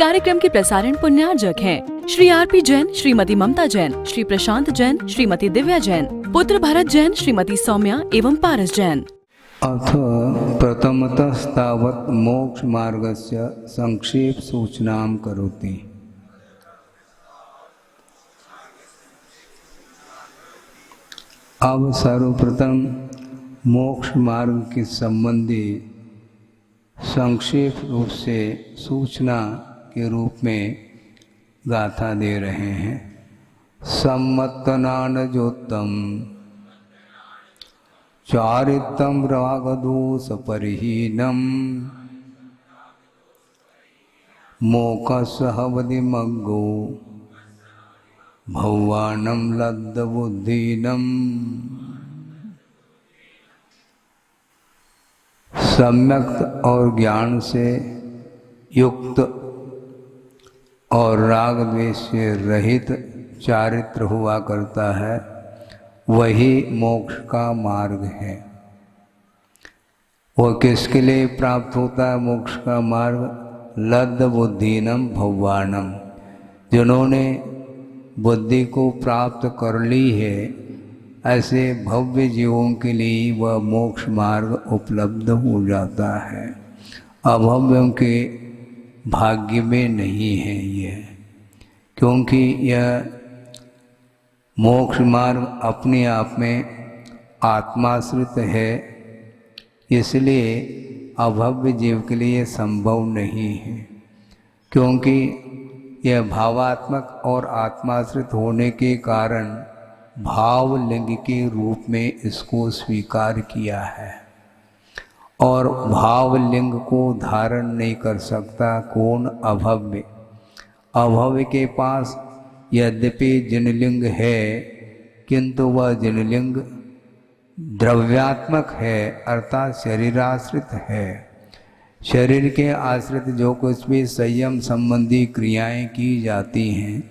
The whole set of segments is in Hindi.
कार्यक्रम के प्रसारण पुण्यार्जक हैं श्री आरपी जैन, श्रीमती ममता जैन, श्री प्रशांत जैन, श्रीमती दिव्या जैन, पुत्र भरत जैन, श्रीमती सौम्या एवं पारस जैन। अथ प्रथमतस्तावत् मोक्ष मार्गस्य संक्षेप सूचनां करोति। अब सर्वप्रथम मोक्ष मार्ग के संबंधी संक्षेप रूप से सूचना के रूप में गाथा दे रहे हैं। सम्मतनानजोत्तम चारित्रं रागदोषपरिहीनं मोक्षहवदिमग्गो भगवानं लब्धबुद्धीनं। सम्यक और ज्ञान से युक्त और राग द्वेष से रहित चारित्र हुआ करता है, वही मोक्ष का मार्ग है। वह किसके लिए प्राप्त होता है मोक्ष का मार्ग? लब्ध बुद्धिनम भगवानम, जिन्होंने बुद्धि को प्राप्त कर ली है, ऐसे भव्य जीवों के लिए वह मोक्ष मार्ग उपलब्ध हो जाता है। अभव्यों के भाग्य में नहीं है यह, क्योंकि यह मोक्ष मार्ग अपने आप में आत्माश्रित है, इसलिए अभव्य जीव के लिए संभव नहीं है। क्योंकि यह भावात्मक और आत्माश्रित होने के कारण भाव लिंग के रूप में इसको स्वीकार किया है, और भाव लिंग को धारण नहीं कर सकता कौन? अभव्य। अभव्य के पास यद्यपि जिनलिंग है, किंतु वह जिनलिंग द्रव्यात्मक है, अर्थात शरीराश्रित है। शरीर के आश्रित जो कुछ भी संयम संबंधी क्रियाएं की जाती हैं,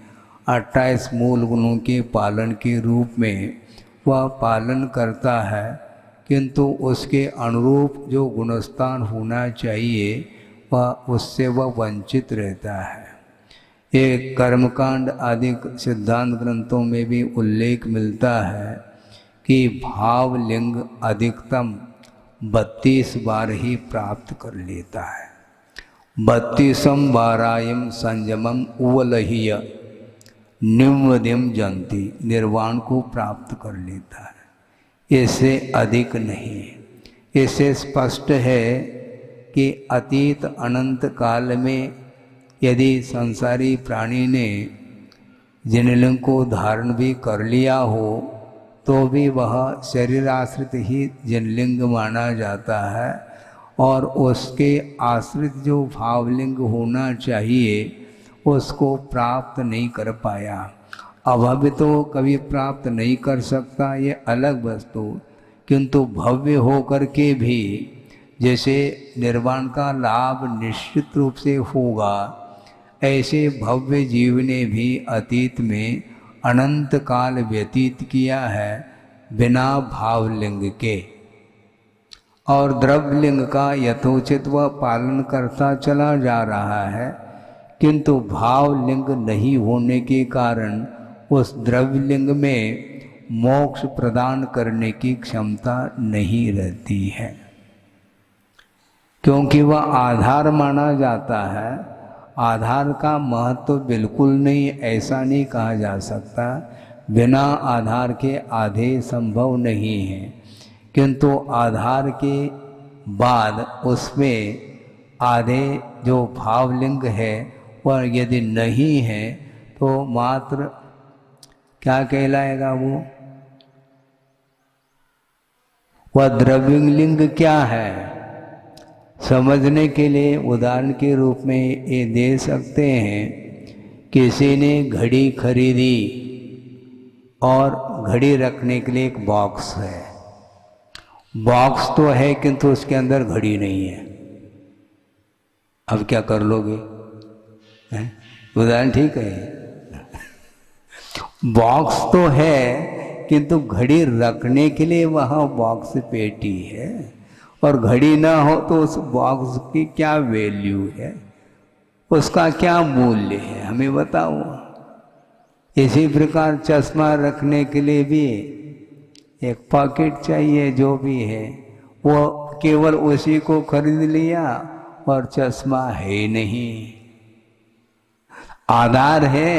28 मूल गुणों के पालन के रूप में वह पालन करता है, किंतु उसके अनुरूप जो गुणस्थान होना चाहिए वह उससे वह वंचित रहता है। ये कर्मकांड आदि सिद्धांत ग्रंथों में भी उल्लेख मिलता है कि भाव लिंग अधिकतम 32 बार ही प्राप्त कर लेता है। 32 बारायम संयमम उवलह्य निम्वदिम जंती, निर्वाण को प्राप्त कर लेता है, इससे अधिक नहीं। इससे स्पष्ट है कि अतीत अनंत काल में यदि संसारी प्राणी ने जिनलिंग को धारण भी कर लिया हो, तो भी वह शरीराश्रित ही जिनलिंग माना जाता है, और उसके आश्रित जो भावलिंग होना चाहिए उसको प्राप्त नहीं कर पाया। अभव्य तो कभी प्राप्त नहीं कर सकता, ये अलग वस्तु, किंतु भव्य होकर के भी जैसे निर्वाण का लाभ निश्चित रूप से होगा, ऐसे भव्य जीव ने भी अतीत में अनंत काल व्यतीत किया है बिना भावलिंग के, और द्रव्यलिंग का यथोचित वह पालन करता चला जा रहा है, किंतु भावलिंग नहीं होने के कारण उस द्रव्यलिंग में मोक्ष प्रदान करने की क्षमता नहीं रहती है, क्योंकि वह आधार माना जाता है। आधार का महत्व बिल्कुल नहीं, ऐसा नहीं कहा जा सकता। बिना आधार के आधे संभव नहीं है, किंतु आधार के बाद उसमें आधे जो भावलिंग है वह यदि नहीं है तो मात्र क्या कहलाएगा? वह द्रव्यलिंग क्या है? समझने के लिए उदाहरण के रूप में ये दे सकते हैं। किसी ने घड़ी खरीदी और घड़ी रखने के लिए एक बॉक्स है। बॉक्स तो है किंतु उसके अंदर घड़ी नहीं है। अब क्या कर लोगे? उदाहरण ठीक है। बॉक्स तो है किंतु घड़ी रखने के लिए वहाँ बॉक्स पेटी है, और घड़ी ना हो तो उस बॉक्स की क्या वैल्यू है? उसका क्या मूल्य है हमें बताओ। इसी प्रकार चश्मा रखने के लिए भी एक पॉकेट चाहिए, जो भी है वो केवल उसी को खरीद लिया और चश्मा है नहीं। आधार है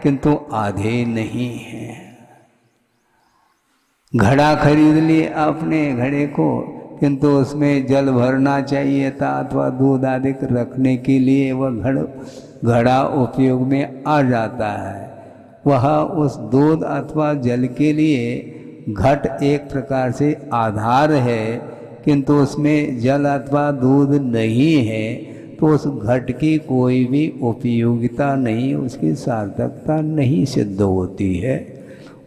किंतु आधे नहीं है। घड़ा खरीद लिए आपने घड़े को, किंतु उसमें जल भरना चाहिए था अथवा दूध आदि रखने के लिए वह घड़ा उपयोग में आ जाता है। वह उस दूध अथवा जल के लिए घट एक प्रकार से आधार है, किंतु उसमें जल अथवा दूध नहीं है तो उस घट की कोई भी उपयोगिता नहीं, उसकी सार्थकता नहीं सिद्ध होती है।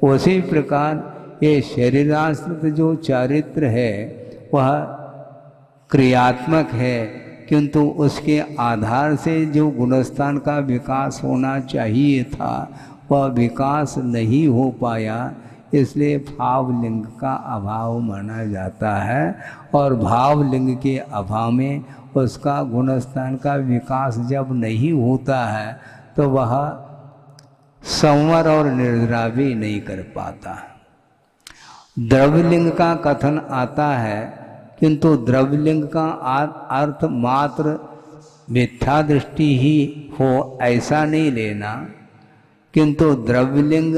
उसी प्रकार ये शरीराश्रित जो चारित्र है वह क्रियात्मक है, किंतु उसके आधार से जो गुणस्थान का विकास होना चाहिए था वह विकास नहीं हो पाया, इसलिए भावलिंग का अभाव माना जाता है। और भावलिंग के अभाव में उसका गुणस्थान का विकास जब नहीं होता है तो वह संवर और निर्जरा भी नहीं कर पाता। द्रव्यलिंग का कथन आता है, किंतु द्रव्यलिंग का अर्थ मात्र मिथ्या दृष्टि ही हो ऐसा नहीं लेना, किंतु द्रव्यलिंग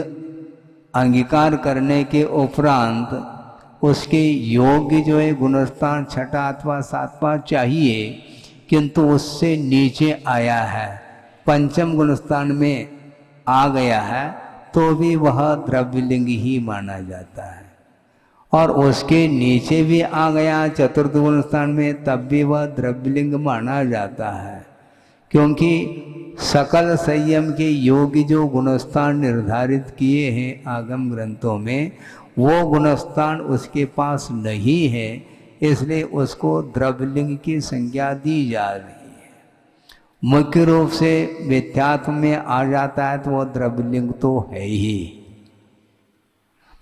अंगीकार करने के उपरांत उसके योग्य जो है गुणस्थान छठा अथवा सातवां चाहिए, किंतु उससे नीचे आया है, पंचम गुणस्थान में आ गया है तो भी वह द्रव्यलिंग ही माना जाता है। और उसके नीचे भी आ गया चतुर्थ गुणस्थान में, तब भी वह द्रव्यलिंग माना जाता है, क्योंकि सकल संयम के योग्य जो गुणस्थान निर्धारित किए हैं आगम ग्रंथों में, वो गुणस्थान उसके पास नहीं है, इसलिए उसको द्रव्यलिंग की संज्ञा दी जा रही है। मुख्य रूप से मिथ्यात्व में आ जाता है तो वह द्रव्यलिंग तो है ही।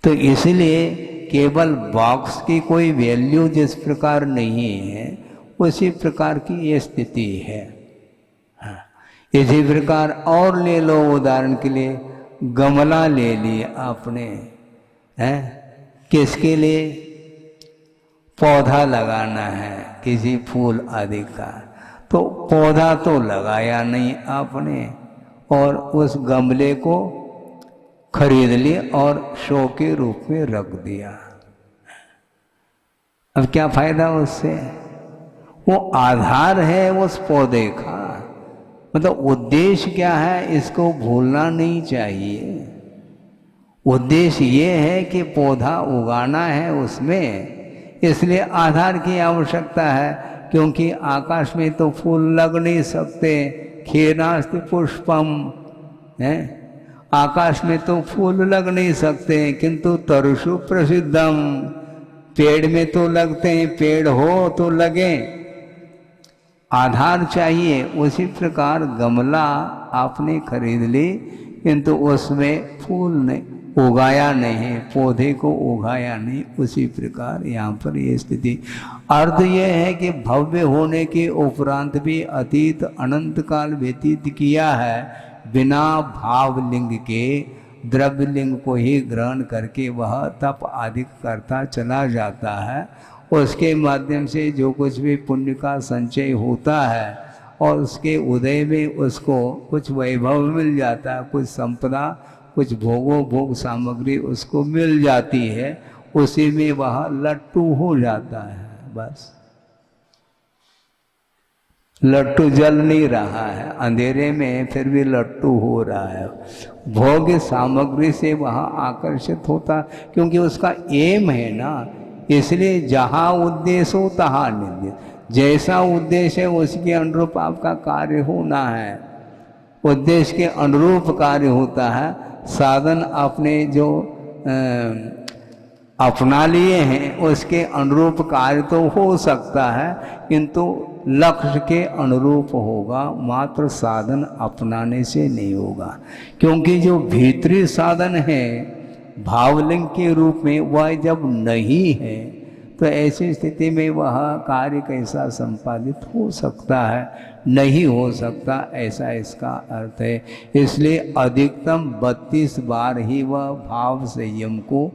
तो इसलिए केवल बॉक्स की कोई वैल्यू जिस प्रकार नहीं है उसी प्रकार की ये स्थिति है। इसी प्रकार और ले लो, उदाहरण के लिए गमला ले लिया आपने, है किसके लिए? पौधा लगाना है किसी फूल आदि का, तो पौधा तो लगाया नहीं आपने और उस गमले को खरीद लिया और शो के रूप में रख दिया। अब क्या फायदा उससे? वो आधार है उस पौधे का, मतलब उद्देश्य क्या है इसको भूलना नहीं चाहिए। उद्देश्य ये है कि पौधा उगाना है उसमें, इसलिए आधार की आवश्यकता है, क्योंकि आकाश में तो फूल लग नहीं सकते। खेनास्ति पुष्पम है, आकाश में तो फूल लग नहीं सकते, किंतु तरुषु प्रसिद्धम, पेड़ में तो लगते हैं, पेड़ हो तो लगे, आधार चाहिए। उसी प्रकार गमला आपने खरीद ली किंतु उसमें फूल नहीं उगाया नहीं, पौधे को उगाया नहीं, उसी प्रकार यहाँ पर ये स्थिति। अर्थ ये है कि भव्य होने के उपरांत भी अतीत अनंत काल व्यतीत किया है बिना भावलिंग के, द्रव्यलिंग को ही ग्रहण करके वह तप आदि करता चला जाता है। उसके माध्यम से जो कुछ भी पुण्य का संचय होता है और उसके उदय में उसको कुछ वैभव मिल जाता है, कुछ संपदा, कुछ भोग सामग्री उसको मिल जाती है, उसी में वह लट्टू हो जाता है। बस लट्टू जल नहीं रहा है अंधेरे में, फिर भी लट्टू हो रहा है। भोग सामग्री से वह आकर्षित होता, क्योंकि उसका एम है ना, इसलिए जहाँ उद्देश्य हो तहाँ निर्देश। जैसा उद्देश्य है उसके अनुरूप आपका कार्य होना है, उद्देश्य के अनुरूप कार्य होता है। साधन आपने जो अपना लिए हैं उसके अनुरूप कार्य तो हो सकता है, किंतु लक्ष्य के अनुरूप होगा, मात्र साधन अपनाने से नहीं होगा। क्योंकि जो भीतरी साधन है भावलिंग के रूप में वह जब नहीं है तो ऐसी स्थिति में वह कार्य कैसा संपादित हो सकता है, नहीं हो सकता, ऐसा इसका अर्थ है। इसलिए अधिकतम 32 बार ही वह भाव संयम को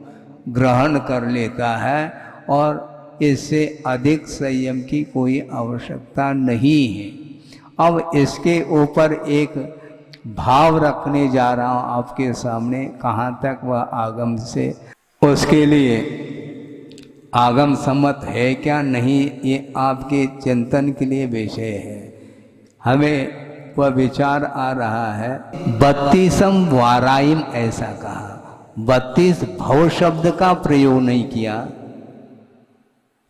ग्रहण कर लेता है और इससे अधिक संयम की कोई आवश्यकता नहीं है। अब इसके ऊपर एक भाव रखने जा रहा हूँ आपके सामने, कहाँ तक वह आगम से, उसके लिए आगम सम्मत है क्या नहीं, ये आपके चिंतन के लिए विषय है। हमें वह विचार आ रहा है। 32 वाराइम ऐसा कहा, 32 भव शब्द का प्रयोग नहीं किया।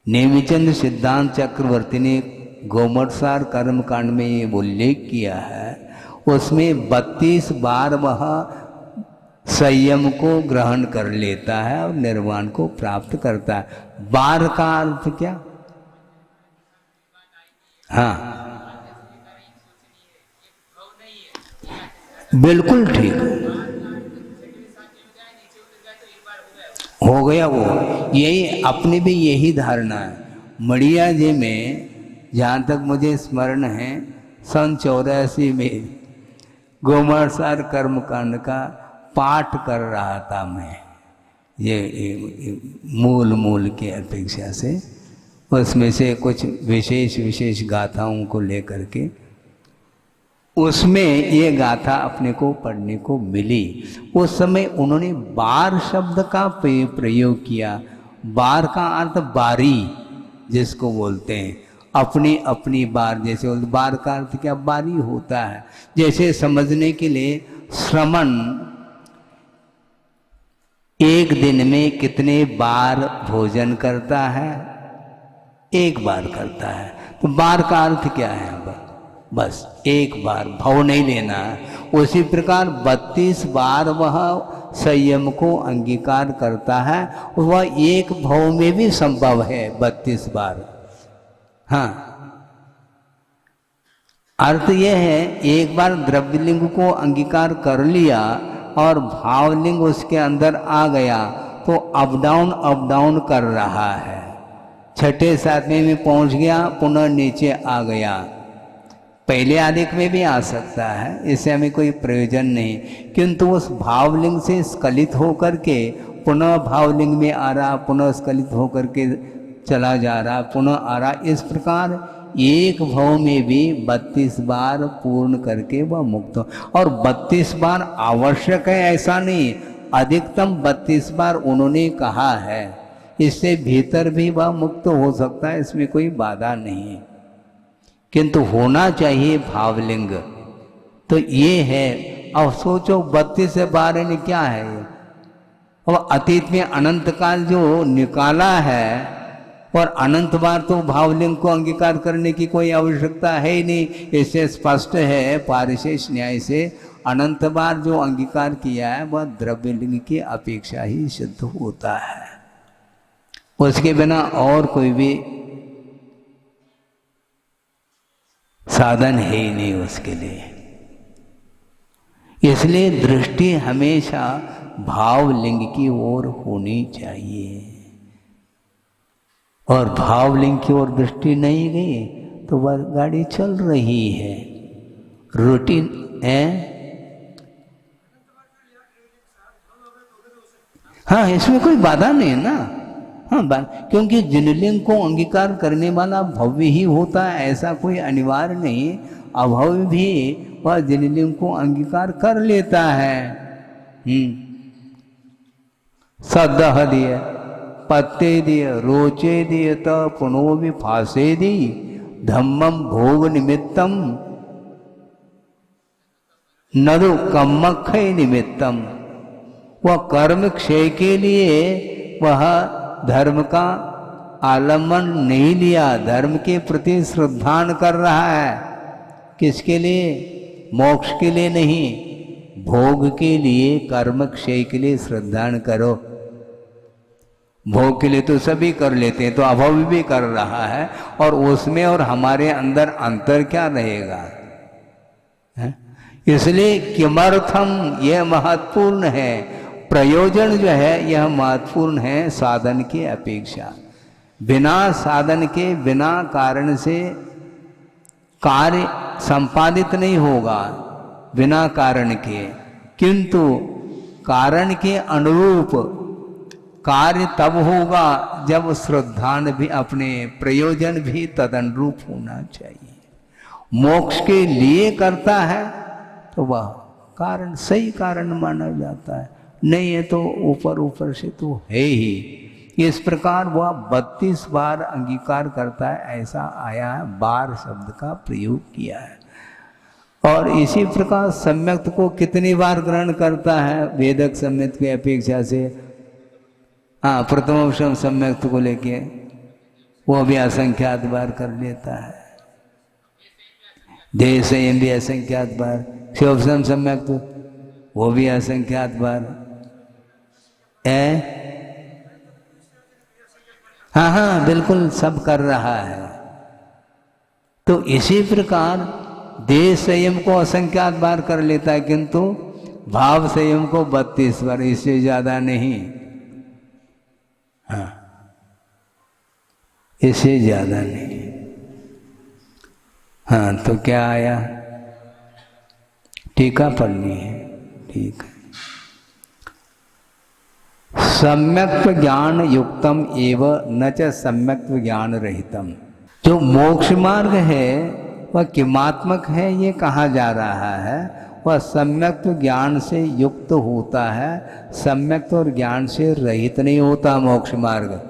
नेमिचंद सिद्धांत चक्रवर्ती ने गोमटसार कर्मकांड में ये उल्लेख किया है, उसमें 32 बार वह संयम को ग्रहण कर लेता है और निर्वाण को प्राप्त करता है। बार का अर्थ क्या? हाँ, बिल्कुल ठीक हो गया। वो यही अपनी भी यही धारणा है। मड़िया जी में जहाँ तक मुझे स्मरण है, सन 84 में गोमटसार कर्मकांड का पाठ कर रहा था मैं, ये मूल के अपेक्षा से, उसमें से कुछ विशेष गाथाओं को लेकर के, उसमें ये गाथा अपने को पढ़ने को मिली। उस समय उन्होंने बार शब्द का प्रयोग किया। बार का अर्थ बारी जिसको बोलते हैं, अपनी अपनी बार, जैसे बार का अर्थ क्या, बारी होता है। जैसे समझने के लिए, श्रमण एक दिन में कितने बार भोजन करता है? एक बार करता है। तो बार का अर्थ क्या है? बस एक बार, भव नहीं लेना। उसी प्रकार 32 बार वह संयम को अंगीकार करता है, वह एक भव में भी संभव है 32 बार। हाँ, अर्थ यह है, एक बार द्रव्यलिंग को अंगीकार कर लिया और भावलिंग उसके अंदर आ गया तो अप डाउन कर रहा है। छठे सातवें में पहुंच गया, पुनः नीचे आ गया। पहले आदिक में भी आ सकता है, इससे हमें कोई प्रयोजन नहीं, किंतु उस भावलिंग से स्खलित होकर के पुनः भावलिंग में आ रहा, पुनः स्खलित होकर के चला जा रहा, पुनः आ रहा। इस प्रकार एक भव में भी 32 बार पूर्ण करके वह मुक्त हो। और 32 बार आवश्यक है ऐसा नहीं, अधिकतम 32 बार उन्होंने कहा है। इससे भीतर भी वह मुक्त हो सकता है, इसमें कोई बाधा नहीं है, किंतु होना चाहिए भावलिंग। तो ये है। अब सोचो 32 बार ने क्या है ये? और अतीत में अनंत काल जो निकाला है, और अनंत बार तो भावलिंग को अंगीकार करने की कोई आवश्यकता है ही नहीं। इससे स्पष्ट है पारिशेष न्याय से, अनंत बार जो अंगीकार किया है वह द्रव्यलिंग की अपेक्षा ही सिद्ध होता है, उसके बिना और कोई भी साधन है ही नहीं उसके लिए। इसलिए दृष्टि हमेशा भावलिंग की ओर होनी चाहिए, और भावलिंग की ओर दृष्टि नहीं गई तो वह गाड़ी चल रही है, रूटीन है। हाँ, इसमें कोई बाधा नहीं है ना। हाँ, क्योंकि जिनलिंग को अंगीकार करने वाला भव्य ही होता है, ऐसा कोई अनिवार्य नहीं। अभव्य भी वह जिनलिंग को अंगीकार कर लेता है। सदह दिए, पत्ते दिए, रोचे दिए, तो पुनो भी फांसे दी, धम्मम भोग निमित्तम नरु कम्मख्य निमित्तम। वह कर्म क्षय के लिए वह धर्म का आलम्बन नहीं लिया, धर्म के प्रति श्रद्धान कर रहा है। किसके लिए? मोक्ष के लिए नहीं, भोग के लिए, कर्म क्षय के लिए श्रद्धान करो। भोग के लिए तो सभी कर लेते हैं, तो अभव भी कर रहा है, और उसमें और हमारे अंदर अंतर क्या रहेगा? इसलिए किमर्थम यह महत्वपूर्ण है, प्रयोजन जो है यह महत्वपूर्ण है साधन की अपेक्षा। बिना साधन के, बिना कारण से कार्य संपादित नहीं होगा, बिना कारण के। किंतु कारण के अनुरूप कार्य तब होगा जब श्रद्धान भी, अपने प्रयोजन भी तदनुरूप होना चाहिए। मोक्ष के लिए करता है तो वह कारण सही कारण माना जाता है, नहीं है तो ऊपर ऊपर से तो है ही। इस प्रकार वह 32 बार अंगीकार करता है, ऐसा आया है, बार शब्द का प्रयोग किया है। और इसी प्रकार सम्यक्त को कितनी बार ग्रहण करता है वेदक सम्यक्त की अपेक्षा से? हाँ, प्रथमोपशम सम्यक्त को लेके वो भी असंख्यात बार कर लेता है, देह संयम भी असंख्यात बार, शिवोपशम सम्यक्त वो भी असंख्यात बार है। हाँ हाँ बिल्कुल, सब कर रहा है। तो इसी प्रकार देह संयम को असंख्यात बार कर लेता है, किंतु भाव संयम को 32 बार, इससे ज्यादा नहीं। हाँ, इससे ज्यादा नहीं। हाँ, तो क्या आया? टीका पढ़नी है, ठीक है। सम्यक्त्व ज्ञान युक्तम एव न च सम्यक्त्व ज्ञान रहितम। जो मोक्ष मार्ग है वह किमात्मक है, ये कहा जा रहा है। वह सम्यक्त्व ज्ञान से युक्त होता है, सम्यक्त्व और ज्ञान से रहित नहीं होता मोक्ष मार्ग।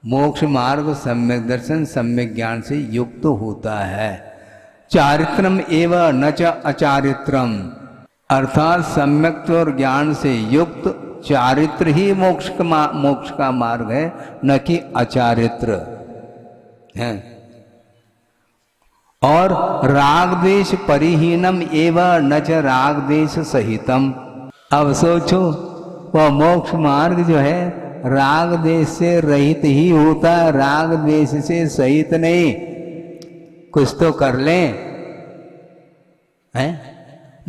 मोक्ष मार्ग सम्यक दर्शन, सम्यक ज्ञान से युक्त होता है। चारित्रम एव न च अचारित्रम, अर्थात सम्यक्त्व और ज्ञान से युक्त चारित्र ही मोक्ष का मार्ग है, न कि अचारित्र है। और राग द्वेष परिहीनम एव न च राग द्वेष सहितम। अब सोचो, वह मोक्ष मार्ग जो है राग द्वेष से रहित ही होता है, राग द्वेष से सहित नहीं। कुछ तो कर लें, हैं?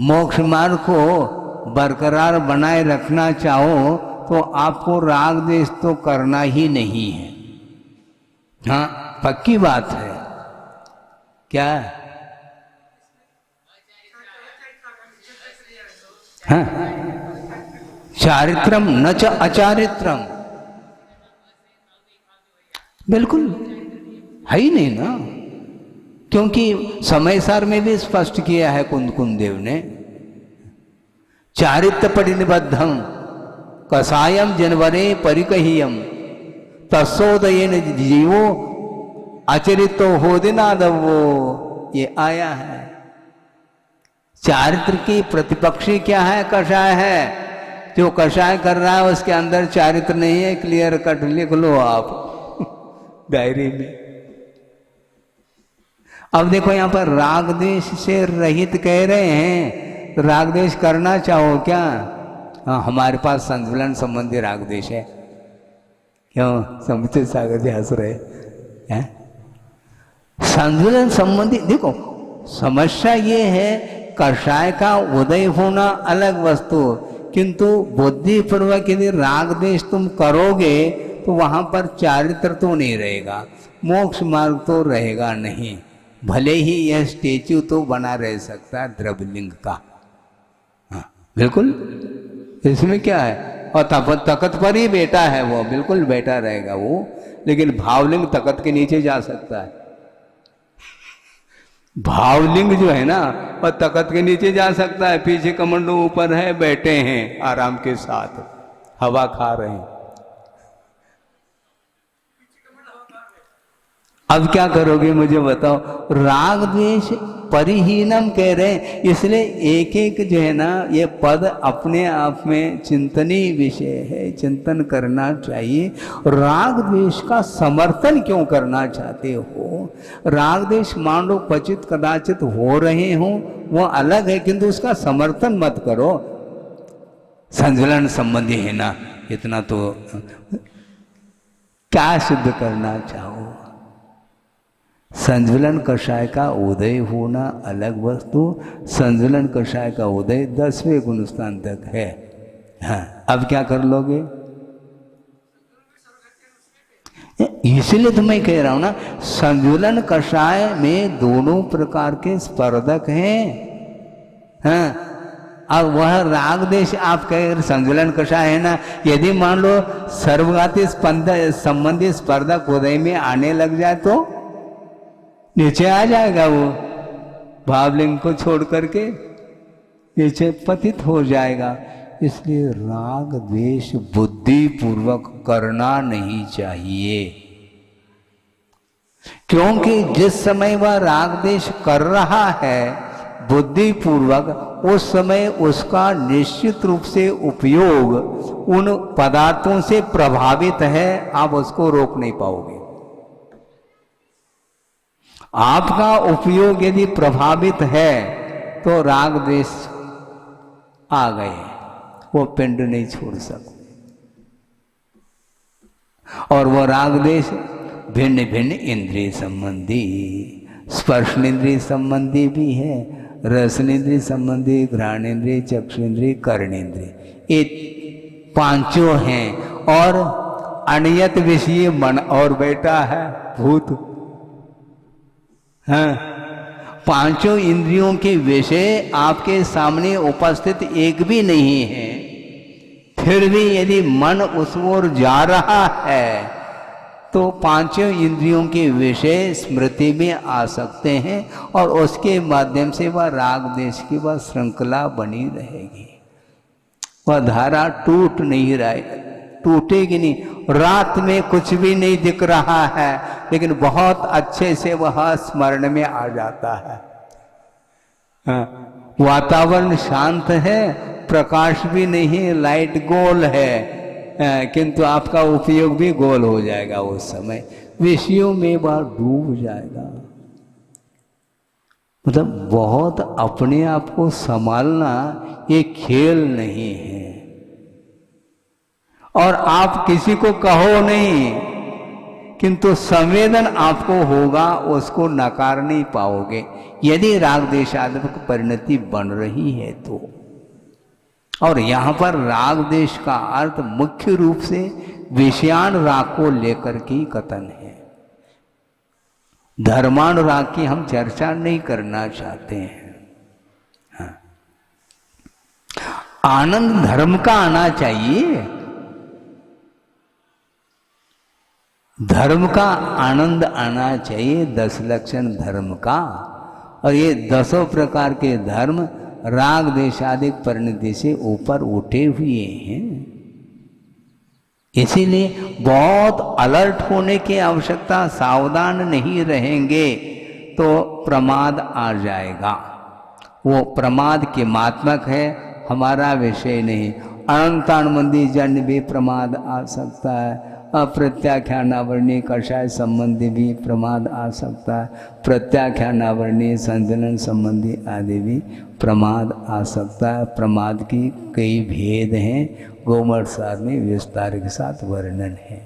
मोक्ष मार्ग को बरकरार बनाए रखना चाहो तो आपको राग द्वेष तो करना ही नहीं है। हाँ, पक्की बात है। क्या? हाँ, चारित्रम न च अचारित्रम, बिल्कुल है ही नहीं ना, क्योंकि समय सार में भी स्पष्ट किया है कुंद देव ने। चारित्र परिनिबद्धम कसायम जनवरे परिकहियम तस्सोदयेन जीवो अचरितो होदिनादवो, ये आया है। चारित्र की प्रतिपक्षी क्या है? कषाय है। जो कषाय कर रहा है उसके अंदर चारित्र नहीं है, क्लियर कट लिख लो आप डायरी में। अब देखो यहां पर राग द्वेष से रहित कह रहे हैं, तो राग द्वेष करना चाहो क्या? हाँ, हमारे पास संतुलन संबंधी राग द्वेष है। क्यों समुचित सागर जी हंस रहे हैं? संतुलन संबंधी देखो, समस्या ये है कषाय का उदय होना अलग वस्तु, किंतु बुद्धिपूर्वक यदि राग द्वेष तुम करोगे तो वहां पर चारित्र तो नहीं रहेगा, मोक्ष मार्ग तो रहेगा नहीं। भले ही यह स्टेच्यू तो बना रह सकता है द्रव्यलिंग का, हाँ बिल्कुल, इसमें क्या है। और तकत पर ही बैठा है वो, बिल्कुल बैठा रहेगा वो, लेकिन भावलिंग तकत के नीचे जा सकता है। भावलिंग जो है ना वह तकत के नीचे जा सकता है, पीछे कमंडो ऊपर है, बैठे हैं आराम के साथ, हवा खा रहे हैं। अब क्या करोगे मुझे बताओ? राग द्वेष परिहीनम कह रहे हैं, इसलिए एक एक जो है ना ये पद अपने आप में चिंतनीय विषय है, चिंतन करना चाहिए। राग द्वेष का समर्थन क्यों करना चाहते हो? राग द्वेष मान लो क्वचित कदाचित हो रहे हो, वो अलग है, किंतु उसका समर्थन मत करो। संतुलन संबंधी है ना, इतना तो क्या सिद्ध करना चाहो? संतुलन कषाय का उदय होना अलग वस्तु, संतुलन कषाय का उदय 10वें गुणस्थान तक है। हाँ, अब क्या कर लोगे? इसलिए तो मैं कह रहा हूं ना, संतुलन कषाय में दोनों प्रकार के स्पर्धक हैं। हाँ, और वह राग देश आप कह संतुलन कषाय है ना, यदि मान लो सर्वघाती संबंधी स्पर्धक हृदय में आने लग जाए तो नीचे आ जाएगा, वो भावलिंग को छोड़ करके नीचे पतित हो जाएगा। इसलिए राग द्वेष बुद्धि पूर्वक करना नहीं चाहिए, क्योंकि जिस समय वह राग द्वेष कर रहा है बुद्धि पूर्वक, उस समय उसका निश्चित रूप से उपयोग उन पदार्थों से प्रभावित है, आप उसको रोक नहीं पाओगे। आपका उपयोग यदि प्रभावित है तो राग द्वेष आ गए, वो पिंड नहीं छोड़ सकते। और वो राग द्वेष भिन्न भिन्न इंद्रिय संबंधी, स्पर्शेंद्रिय संबंधी भी है, रसनेन्द्रिय संबंधी, घ्राणेन्द्रिय, चक्षुन्द्रिय, कर्णेन्द्रिय, ये पांचों हैं। और अनियत विषय मन और बैठा है भूत। हाँ, पांचों इंद्रियों के विषय आपके सामने उपस्थित एक भी नहीं है, फिर भी यदि मन उस ओर जा रहा है तो पांचों इंद्रियों के विषय स्मृति में आ सकते हैं, और उसके माध्यम से वह राग द्वेष की वह श्रृंखला बनी रहेगी। वह धारा टूट नहीं रही, टूटेगी नहीं। रात में कुछ भी नहीं दिख रहा है, लेकिन बहुत अच्छे से वह स्मरण में आ जाता है। हाँ, वातावरण शांत है, प्रकाश भी नहीं, लाइट गोल है, किंतु आपका उपयोग भी गोल हो जाएगा। उस समय विषयों में वह डूब जाएगा। मतलब बहुत अपने आप को संभालना ये खेल नहीं है। और आप किसी को कहो नहीं, किंतु संवेदन आपको होगा, उसको नकार नहीं पाओगे यदि राग द्वेषात्मक परिणति बन रही है तो। और यहाँ पर राग द्वेष का अर्थ मुख्य रूप से विषयान राग को लेकर के कथन है। धर्मान राग की हम चर्चा नहीं करना चाहते हैं। हाँ। आनंद धर्म का आना चाहिए, धर्म का आनंद आना चाहिए, 10 लक्षण धर्म का। और ये 10 प्रकार के धर्म राग द्वेषादिक परिणति से ऊपर उठे हुए हैं। इसीलिए बहुत अलर्ट होने की आवश्यकता, सावधान नहीं रहेंगे तो प्रमाद आ जाएगा। वो प्रमाद के मात्मक है, हमारा विषय नहीं। अनंतानुबंधी जन्य भी प्रमाद आ सकता है, अप्रत्याख्यानावरणीय कषाय संबंधी भी प्रमाद आ सकता है, प्रत्याख्यानावरणीय संतुलन संबंधी आदि भी प्रमाद आ सकता है। प्रमाद की कई भेद हैं, गोमठ सार में विस्तार के साथ वर्णन है।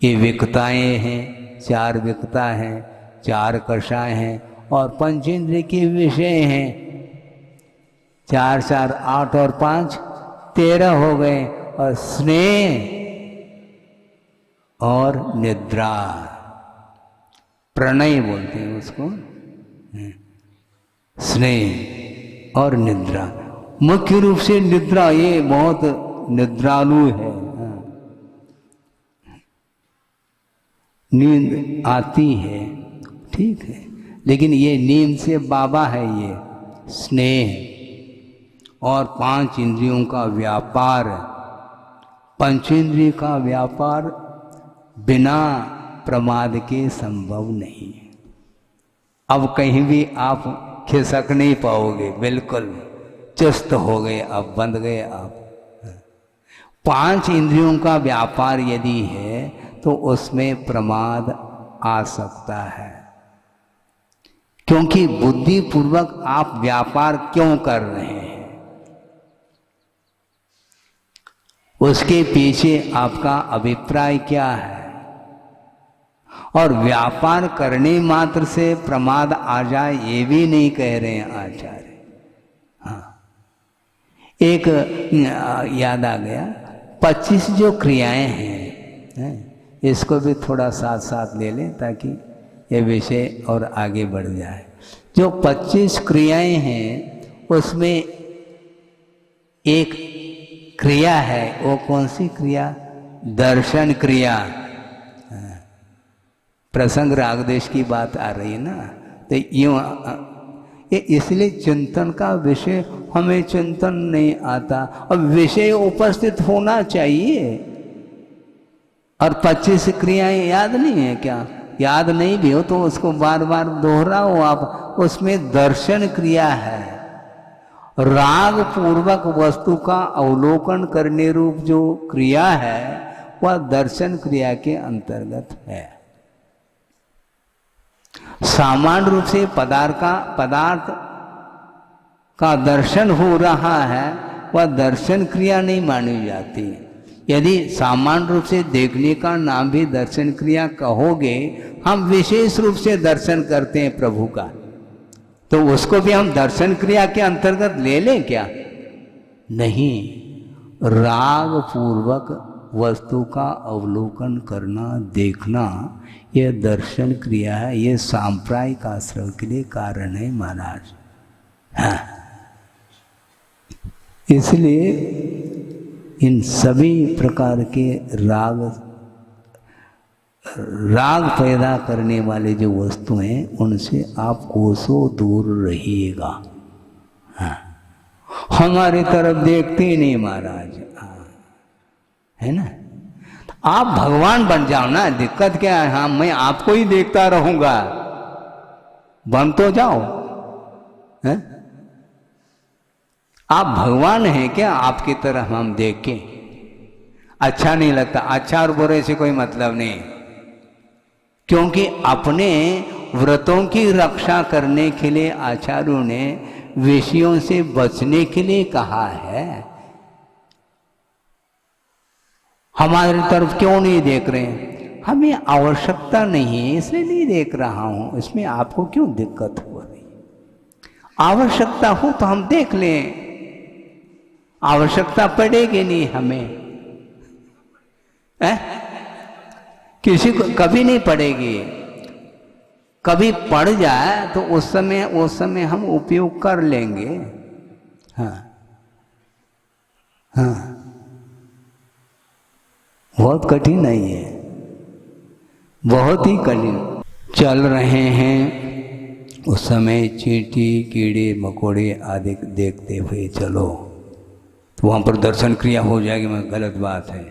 ये विकताएँ हैं, 4 विकता हैं, 4 कषाय हैं, और पंचेंद्रिय के विषय हैं। 4 4 8 और 5 13 हो गए। और स्नेह और निद्रा, प्रणय बोलते हैं उसको, स्नेह और निद्रा। मुख्य रूप से निद्रा, ये बहुत निद्रालु है। नींद आती है, ठीक है, लेकिन ये नींद से बाबा है। ये स्नेह और 5 इंद्रियों का व्यापार, पंचेंद्रिय का व्यापार बिना प्रमाद के संभव नहीं। अब कहीं भी आप खिसक नहीं पाओगे, बिल्कुल चुस्त हो गए, अब बंध गए आप। 5 इंद्रियों का व्यापार यदि है तो उसमें प्रमाद आ सकता है, क्योंकि बुद्धि पूर्वक आप व्यापार क्यों कर रहे हैं, उसके पीछे आपका अभिप्राय क्या है। और व्यापार करने मात्र से प्रमाद आ जाए ये भी नहीं कह रहे हैं आचार्य। हाँ, एक याद आ गया, 25 जो क्रियाएं हैं, इसको भी थोड़ा साथ साथ ले लें ताकि ये विषय और आगे बढ़ जाए। जो 25 क्रियाएं हैं उसमें एक क्रिया है, वो कौन सी क्रिया? दर्शन क्रिया। प्रसंग रागदेश की बात आ रही है ना, तो यूँ ये इसलिए चिंतन का विषय हमें चिंतन नहीं आता, और विषय उपस्थित होना चाहिए। और 25 क्रियाएं याद नहीं है क्या? याद नहीं भी हो तो उसको बार बार दोहराओ आप। उसमें दर्शन क्रिया है, राग पूर्वक वस्तु का अवलोकन करने रूप जो क्रिया है वह दर्शन क्रिया के अंतर्गत है। सामान्य रूप से पदार्थ का दर्शन हो रहा है, वह दर्शन क्रिया नहीं मानी जाती। यदि सामान्य रूप से देखने का नाम भी दर्शन क्रिया कहोगे, हम विशेष रूप से दर्शन करते हैं प्रभु का, तो उसको भी हम दर्शन क्रिया के अंतर्गत ले लें क्या? नहीं। राग पूर्वक वस्तु का अवलोकन करना, देखना, यह दर्शन क्रिया है। यह सांप्रायिक आश्रय के लिए कारण है महाराज। हाँ, इसलिए इन सभी प्रकार के राग पैदा करने वाले जो वस्तुएं हैं उनसे आप कोसों दूर रहिएगा। हाँ, हमारी तरफ देखते ही नहीं महाराज। हाँ, है ना? आप भगवान बन जाओ ना, दिक्कत क्या है? हाँ, मैं आपको ही देखता रहूंगा, बन तो जाओ। है? आप भगवान हैं क्या? आपकी तरह हम देख के अच्छा नहीं लगता। अच्छा और बुरे से कोई मतलब नहीं, क्योंकि अपने व्रतों की रक्षा करने के लिए आचार्यों ने विषयों से बचने के लिए कहा है। हमारी तरफ क्यों नहीं देख रहे हैं? हमें आवश्यकता नहीं है इसलिए नहीं देख रहा हूं। इसमें आपको क्यों दिक्कत हो रही? आवश्यकता हो तो हम देख लें, आवश्यकता पड़ेगी नहीं हमें। किसी को कभी नहीं पड़ेगी। कभी पड़ जाए तो उस समय हम उपयोग कर लेंगे। हाँ हाँ, बहुत कठिन नहीं है, बहुत ही कठिन। चल रहे हैं उस समय चींटी कीड़े मकोड़े आदि देखते हुए चलो, तो वहाँ पर दर्शन क्रिया हो जाएगी। मैं गलत बात है,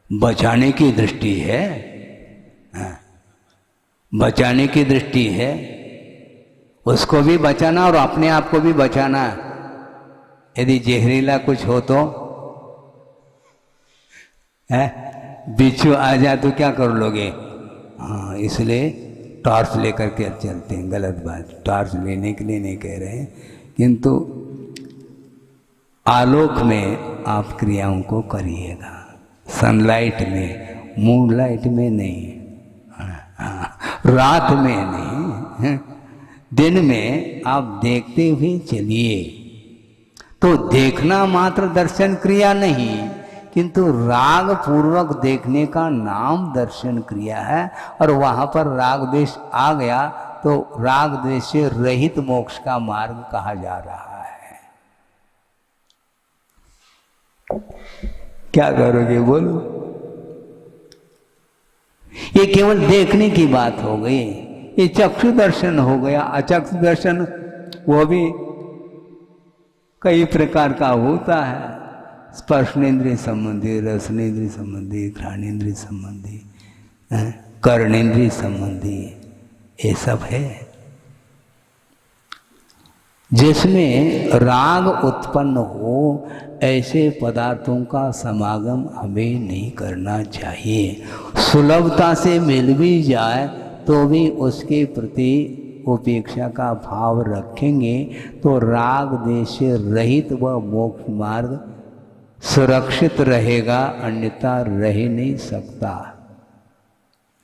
बचाने की दृष्टि है। हाँ, बचाने की दृष्टि है, उसको भी बचाना और अपने आप को भी बचाना। यदि जहरीला कुछ हो तो है, बिच्छू आ जाए तो क्या कर लोगे? हाँ, इसलिए टॉर्च लेकर के चलते हैं। गलत बात, टॉर्च लेने के लिए नहीं कह रहे हैं, किंतु आलोक में आप क्रियाओं को करिएगा, सनलाइट में, मूनलाइट में नहीं, रात में नहीं, दिन में आप देखते हुए चलिए। तो देखना मात्र दर्शन क्रिया नहीं, किंतु राग पूर्वक देखने का नाम दर्शन क्रिया है। और वहां पर राग द्वेष आ गया तो राग द्वेष से रहित मोक्ष का मार्ग कहा जा रहा है। क्या करोगे बोलो? ये केवल देखने की बात हो गई, ये चक्षु दर्शन हो गया। अचक्षु दर्शन वो भी कई प्रकार का होता है, स्पर्शनेन्द्रिय संबंधी, रसनेन्द्रिय संबंधी, घ्राणेन्द्रिय संबंधी, कर्णेन्द्रिय संबंधी, ये सब है। जिसमें राग उत्पन्न हो ऐसे पदार्थों का समागम हमें नहीं करना चाहिए। सुलभता से मिल भी जाए तो भी उसके प्रति उपेक्षा का भाव रखेंगे तो राग देश से रहित वह मोक्ष मार्ग सुरक्षित रहेगा, अन्यथा रह नहीं सकता।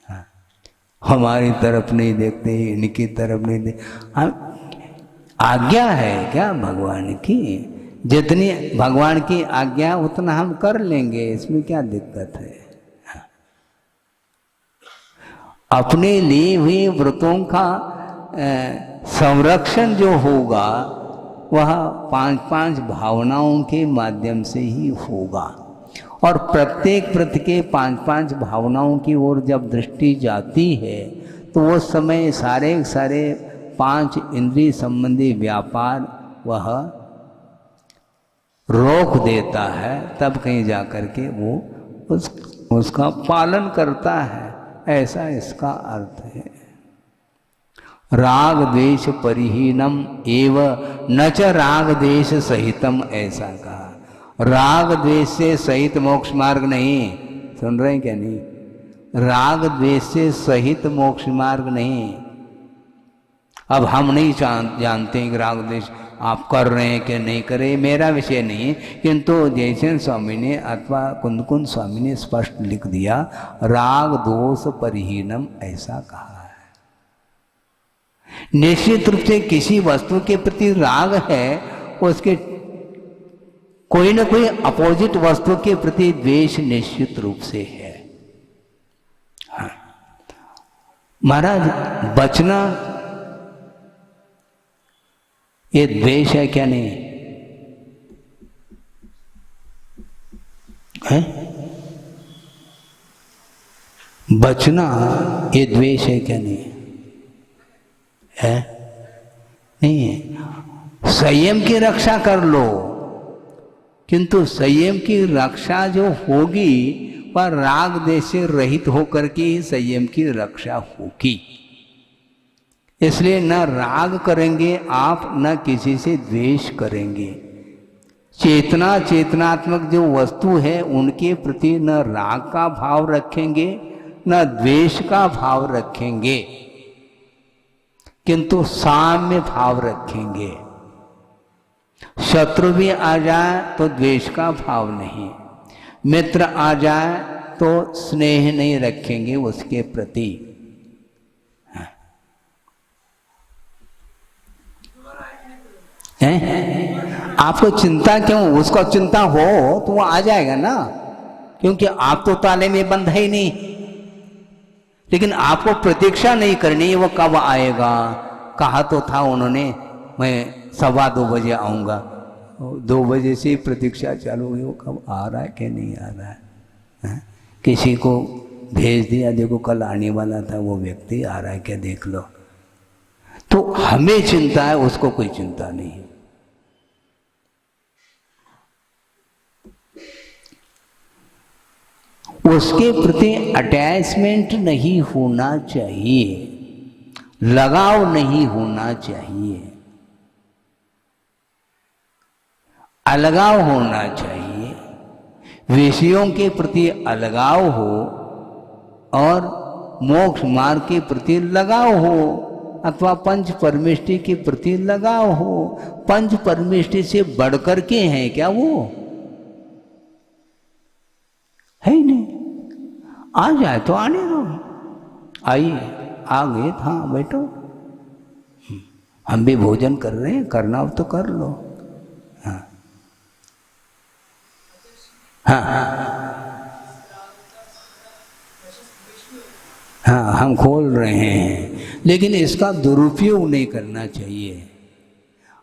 हाँ, हमारी तरफ नहीं देखते, इनकी तरफ नहीं देखते। हम आज्ञा है क्या भगवान की? जितनी भगवान की आज्ञा उतना हम कर लेंगे, इसमें क्या दिक्कत है? अपने लिए हुए व्रतों का संरक्षण जो होगा वह 5-5 भावनाओं के माध्यम से ही होगा। और प्रत्येक व्रत के 5-5 भावनाओं की ओर जब दृष्टि जाती है तो वो समय सारे 5 इंद्रिय संबंधी व्यापार वह रोक देता है, तब कहीं जा कर के वो उसका पालन करता है। ऐसा इसका अर्थ है। राग द्वेष परिहीनम एव न च राग द्वेष सहितम, ऐसा कहा। राग द्वेष से सहित मोक्ष मार्ग नहीं। सुन रहे हैं क्या? नहीं, राग द्वेष से सहित मोक्ष मार्ग नहीं। अब हम नहीं जानते हैं कि राग द्वेष आप कर रहे हैं कि नहीं कर रहे, मेरा विषय नहीं है। किंतु जयसेन स्वामी ने अथवा कुंद स्वामी ने स्पष्ट लिख दिया, राग दोष परिहीनम, ऐसा कहा है। निश्चित रूप से किसी वस्तु के प्रति राग है, उसके कोई न कोई अपोजिट वस्तु के प्रति द्वेष निश्चित रूप से है। हाँ महाराज, बचना ये द्वेष है क्या? नहीं है? बचना ये द्वेष है क्या? नहीं है? नहीं है। संयम की रक्षा कर लो, किंतु संयम की रक्षा जो होगी वह राग द्वेष से रहित होकर के ही संयम की रक्षा होगी। इसलिए न राग करेंगे आप, न किसी से द्वेष करेंगे। चेतनात्मक जो वस्तु है उनके प्रति न राग का भाव रखेंगे न द्वेष का भाव रखेंगे, किंतु साम्य भाव रखेंगे। शत्रु भी आ जाए तो द्वेष का भाव नहीं, मित्र आ जाए तो स्नेह नहीं रखेंगे उसके प्रति। हैं? आपको चिंता क्यों? उसको चिंता हो तो वो आ जाएगा ना, क्योंकि आप तो ताले में बंद है ही नहीं। लेकिन आपको प्रतीक्षा नहीं करनी है वो कब आएगा। कहा तो था उन्होंने मैं 2:15 बजे आऊँगा, 2 बजे से प्रतीक्षा चालू हुई, वो कब आ रहा है कि नहीं आ रहा है। किसी को भेज दिया, देखो कल आने वाला था वो व्यक्ति, आ रहा है क्या देख लो। तो हमें चिंता है, उसको कोई चिंता नहीं। उसके प्रति अटैचमेंट नहीं होना चाहिए, लगाव नहीं होना चाहिए, अलगाव होना चाहिए। विषयों के प्रति अलगाव हो और मोक्ष मार्ग के प्रति लगाव हो, अथवा पंच परमेष्टि के प्रति लगाव हो। पंच परमेष्टि से बढ़कर के हैं क्या वो? है ही नहीं। आ जाए तो आने दो, आइए, आ गए, हाँ बैठो, हम भी भोजन कर रहे हैं, करना हो तो कर लो। हाँ हाँ हाँ, हम खोल रहे हैं, लेकिन इसका दुरुपयोग नहीं करना चाहिए।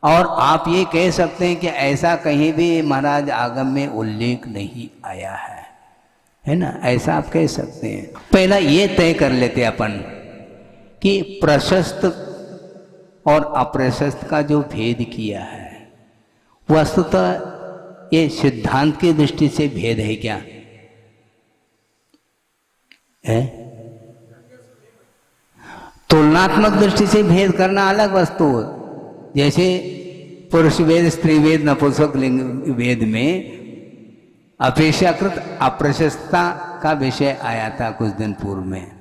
और आप ये कह सकते हैं कि ऐसा कहीं भी महाराज आगम में उल्लेख नहीं आया है ना, ऐसा आप कह सकते हैं। पहला ये तय कर लेते अपन कि प्रशस्त और अप्रशस्त का जो भेद किया है, वस्तुतः ये सिद्धांत की दृष्टि से भेद है क्या है? तुलनात्मक दृष्टि से भेद करना अलग वस्तु। जैसे पुरुष वेद, स्त्री वेद, नपुंसक लिंग वेद में अपेक्षाकृत अप्रशस्ता का विषय आया था कुछ दिन पूर्व में,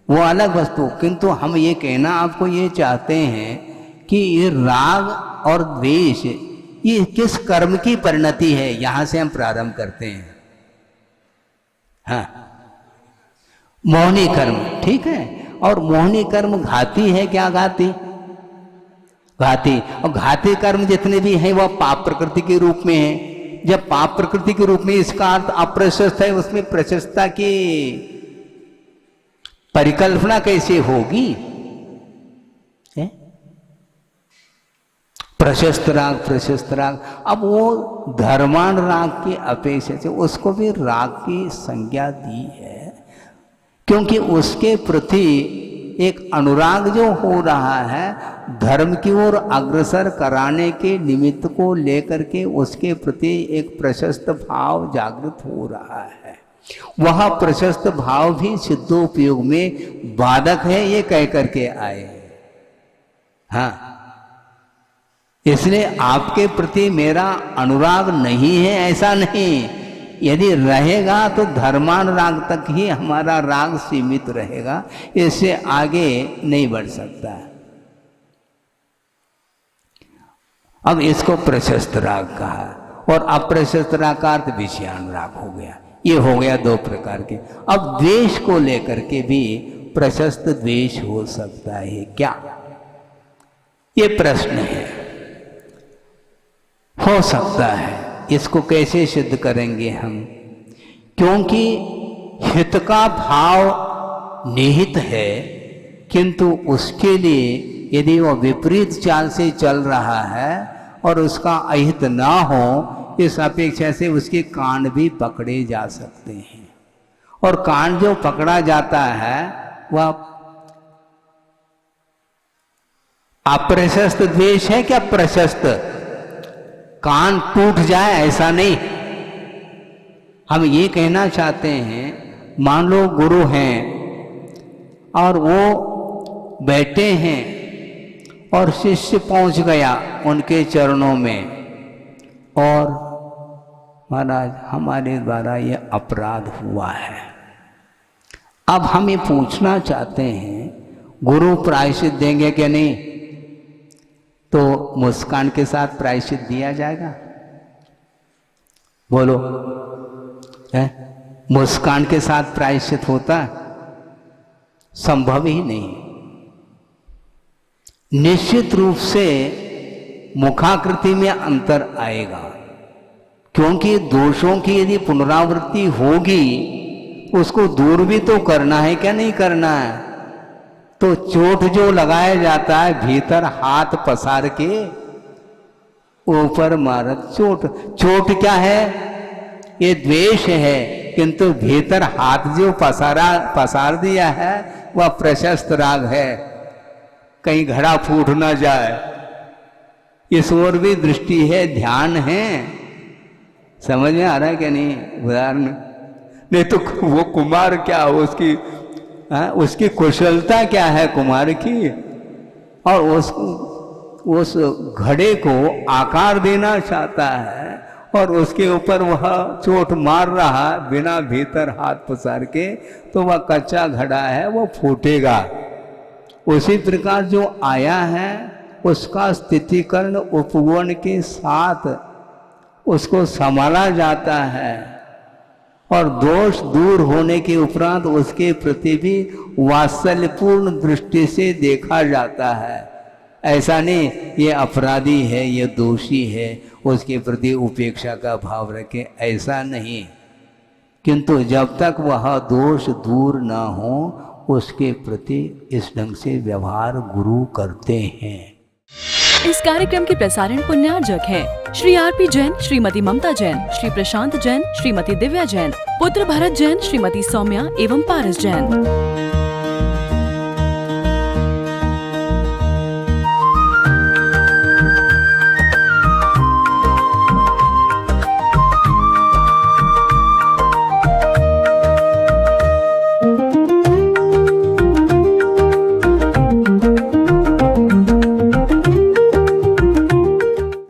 वो अलग वस्तु। किंतु हम ये कहना आपको ये चाहते हैं कि ये राग और द्वेष ये किस कर्म की परिणति है, यहां से हम प्रारंभ करते हैं। हाँ, मोहनी कर्म, ठीक है। और मोहनी कर्म घाती है क्या? घाती, घाती। और घाती कर्म जितने भी हैं वह पाप प्रकृति के रूप में है। जब पाप प्रकृति के रूप में, इसका अर्थ अप्रशस्त है, उसमें प्रशस्ता की परिकल्पना कैसे होगी? है? प्रशस्त राग। अब वो धर्माण राग की अपेक्षा से उसको भी राग की संज्ञा दी है, क्योंकि उसके प्रति एक अनुराग जो हो रहा है, धर्म की ओर अग्रसर कराने के निमित्त को लेकर के उसके प्रति एक प्रशस्त भाव जागृत हो रहा है। वह प्रशस्त भाव भी सिद्धोपयोग में बाधक है, ये कह करके आए हैं। हाँ, इसलिए आपके प्रति मेरा अनुराग नहीं है ऐसा नहीं, यदि रहेगा तो धर्मान राग तक ही हमारा राग सीमित रहेगा, इससे आगे नहीं बढ़ सकता। अब इसको प्रशस्त राग कहा, और अप्रशस्त राग का अर्थ विषयानुराग हो गया। ये हो गया दो प्रकार के। अब द्वेष को लेकर के भी प्रशस्त द्वेष हो सकता है क्या? ये प्रश्न है। हो सकता है। इसको कैसे सिद्ध करेंगे हम? क्योंकि हित का भाव निहित है, किंतु उसके लिए यदि वह विपरीत चाल से चल रहा है और उसका अहित ना हो, इस अपेक्षा से उसके कांड भी पकड़े जा सकते हैं। और कांड जो पकड़ा जाता है वह अप्रशस्त द्वेष है क्या प्रशस्त? कान टूट जाए ऐसा नहीं। हम ये कहना चाहते हैं, मान लो गुरु हैं और वो बैठे हैं और शिष्य पहुंच गया उनके चरणों में, और महाराज हमारे द्वारा ये अपराध हुआ है। अब हम ये पूछना चाहते हैं, गुरु प्रायश्चित देंगे कि नहीं? तो मुस्कान के साथ प्रायश्चित दिया जाएगा? बोलो, है? मुस्कान के साथ प्रायश्चित होता? संभव ही नहीं। निश्चित रूप से मुखाकृति में अंतर आएगा, क्योंकि दोषों की यदि पुनरावृत्ति होगी उसको दूर भी तो करना है, क्या नहीं करना है? तो चोट जो लगाया जाता है भीतर हाथ पसार के ऊपर मारत, चोट क्या है? ये द्वेष है, किंतु भीतर हाथ जो पसार दिया है वह प्रशस्त राग है, कहीं घड़ा फूट ना जाए, इस ओर भी दृष्टि है, ध्यान है। समझ में आ रहा है क्या नहीं? उदाहरण नहीं तो वो कुमार क्या, उसकी कुशलता क्या है कुमार की, और उस घड़े को आकार देना चाहता है और उसके ऊपर वह चोट मार रहा बिना भीतर हाथ पसार के, तो वह कच्चा घड़ा है, वो फूटेगा। उसी प्रकार जो आया है उसका स्थितिकरण उपवन के साथ उसको संभाला जाता है, और दोष दूर होने के उपरांत उसके प्रति भी वात्सल्यपूर्ण दृष्टि से देखा जाता है। ऐसा नहीं ये अपराधी है, ये दोषी है, उसके प्रति उपेक्षा का भाव रखे, ऐसा नहीं। किंतु जब तक वह दोष दूर न हो उसके प्रति इस ढंग से व्यवहार गुरु करते हैं। इस कार्यक्रम के प्रसारण पुण्यार्जक हैं श्री आरपी जैन, श्रीमती ममता जैन, श्री प्रशांत जैन, श्रीमती दिव्या जैन, पुत्र भरत जैन, श्रीमती सौम्या एवं पारस जैन।